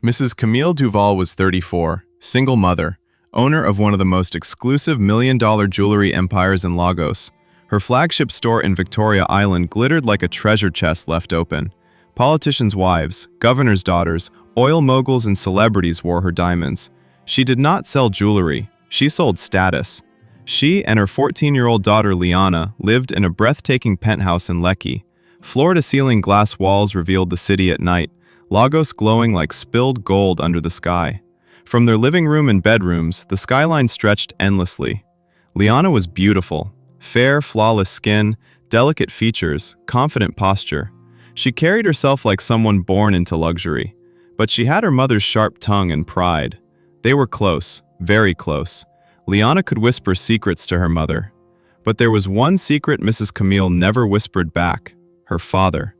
Mrs. Camille Duval was 34, single mother, owner of one of the most exclusive million-dollar jewelry empires in Lagos. Her flagship store in Victoria Island glittered like a treasure chest left open. Politicians' wives, governors' daughters, oil moguls and celebrities wore her diamonds. She did not sell jewelry, she sold status. She and her 14-year-old daughter Liana lived in a breathtaking penthouse in Lekki. Floor-to-ceiling glass walls revealed the city at night, Lagos glowing like spilled gold under the sky. From their living room and bedrooms, the skyline stretched endlessly. Liana was beautiful. Fair, flawless skin, delicate features, confident posture. She carried herself like someone born into luxury. But she had her mother's sharp tongue and pride. They were close, very close. Liana could whisper secrets to her mother. But there was one secret Mrs. Camille never whispered back: her father.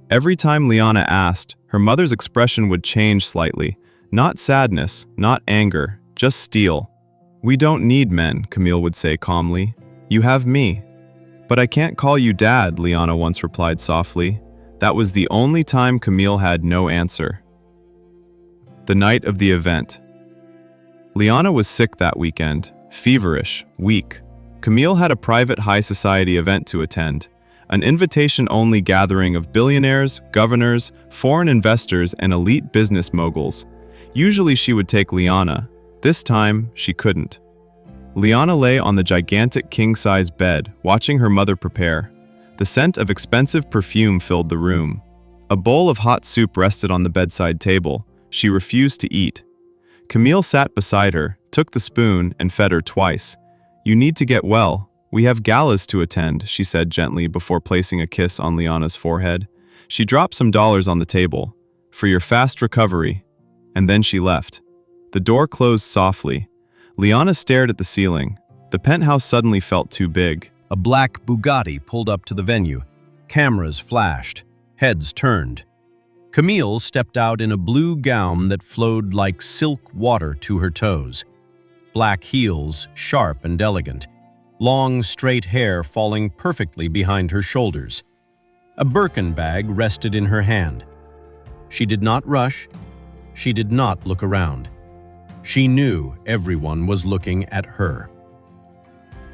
Every time Liana asked, her mother's expression would change slightly. Not sadness, not anger, just steel. "We don't need men," Camille would say calmly. "You have me." "But I can't call you Dad," Liana once replied softly. That was the only time Camille had no answer. The night of the event. Liana was sick that weekend, feverish, weak. Camille had a private high society event to attend, an invitation-only gathering of billionaires, governors, foreign investors, and elite business moguls. Usually she would take Liana. This time, she couldn't. Liana lay on the gigantic king-size bed, watching her mother prepare. The scent of expensive perfume filled the room. A bowl of hot soup rested on the bedside table. She refused to eat. Camille sat beside her, took the spoon, and fed her twice. "You need to get well. We have galas to attend," she said gently before placing a kiss on Liana's forehead. She dropped some dollars on the table. "For your fast recovery." And then she left. The door closed softly. Liana stared at the ceiling. The penthouse suddenly felt too big. A black Bugatti pulled up to the venue. Cameras flashed. Heads turned. Camille stepped out in a blue gown that flowed like silk water to her toes. Black heels, sharp and elegant. Long, straight hair falling perfectly behind her shoulders. A Birkin bag rested in her hand. She did not rush. She did not look around. She knew everyone was looking at her.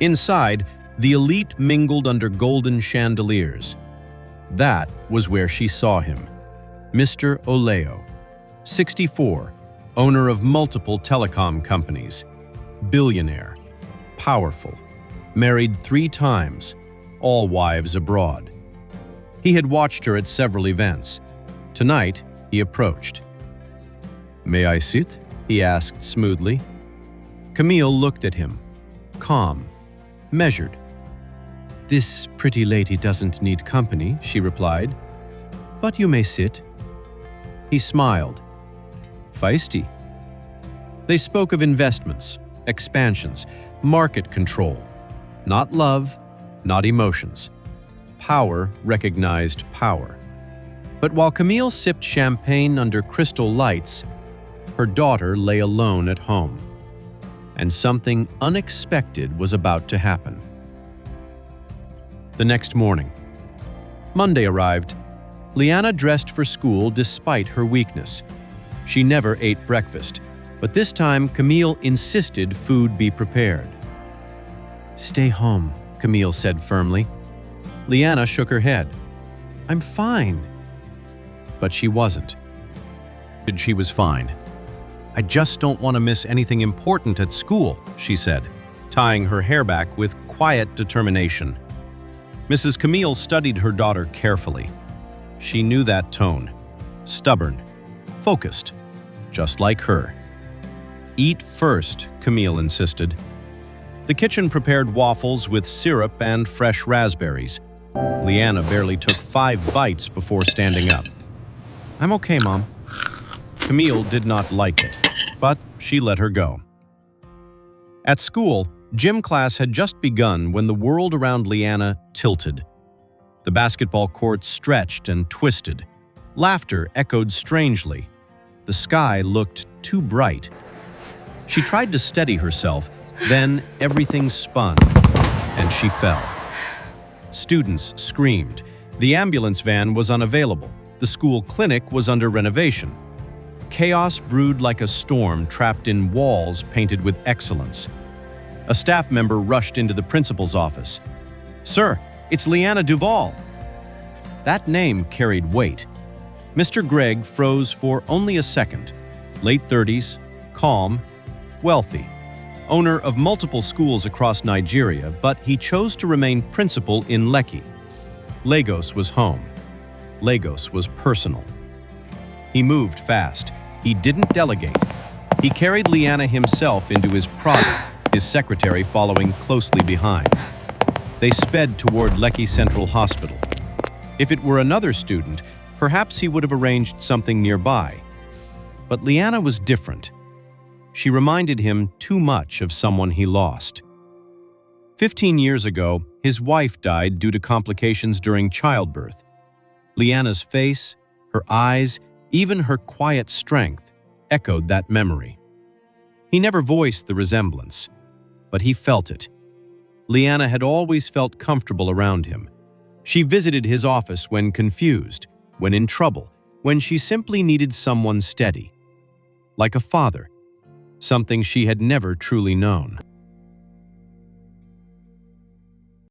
Inside, the elite mingled under golden chandeliers. That was where she saw him. Mr. Oleo, 64, owner of multiple telecom companies, billionaire, powerful, married 3 times, all wives abroad. He had watched her at several events. Tonight, he approached. "May I sit?" he asked smoothly. Camille looked at him, calm, measured. "This pretty lady doesn't need company," she replied. "But you may sit." He smiled. Feisty. They spoke of investments, expansions, market control. Not love, not emotions. Power recognized power. But while Camille sipped champagne under crystal lights, her daughter lay alone at home. And something unexpected was about to happen. The next morning. Monday arrived. Liana dressed for school despite her weakness. She never ate breakfast, but this time Camille insisted food be prepared. "Stay home," Camille said firmly. Liana shook her head. "I'm fine." But she wasn't. She was fine. "I just don't want to miss anything important at school," she said, tying her hair back with quiet determination. Mrs. Camille studied her daughter carefully. She knew that tone. Stubborn, focused, just like her. "Eat first," Camille insisted. The kitchen prepared waffles with syrup and fresh raspberries. Liana barely took 5 bites before standing up. "I'm okay, Mom." Camille did not like it, but she let her go. At school, gym class had just begun when the world around Liana tilted. The basketball court stretched and twisted. Laughter echoed strangely. The sky looked too bright. She tried to steady herself, then everything spun, and she fell. Students screamed. The ambulance van was unavailable. The school clinic was under renovation. Chaos brewed like a storm trapped in walls painted with excellence. A staff member rushed into the principal's office. "Sir, it's Leanna Duval." That name carried weight. Mr. Gregg froze for only a second. Late 30s, calm, wealthy, owner of multiple schools across Nigeria, but he chose to remain principal in Lekki. Lagos was home. Lagos was personal. He moved fast. He didn't delegate. He carried Leanna himself into his Prada, his secretary following closely behind. They sped toward Lekki Central Hospital. If it were another student, perhaps he would have arranged something nearby. But Leanna was different. She reminded him too much of someone he lost. 15 years ago, his wife died due to complications during childbirth. Leanna's face, her eyes, even her quiet strength echoed that memory. He never voiced the resemblance, but he felt it. Leanna had always felt comfortable around him. She visited his office when confused, when in trouble, when she simply needed someone steady. Like a father, something she had never truly known.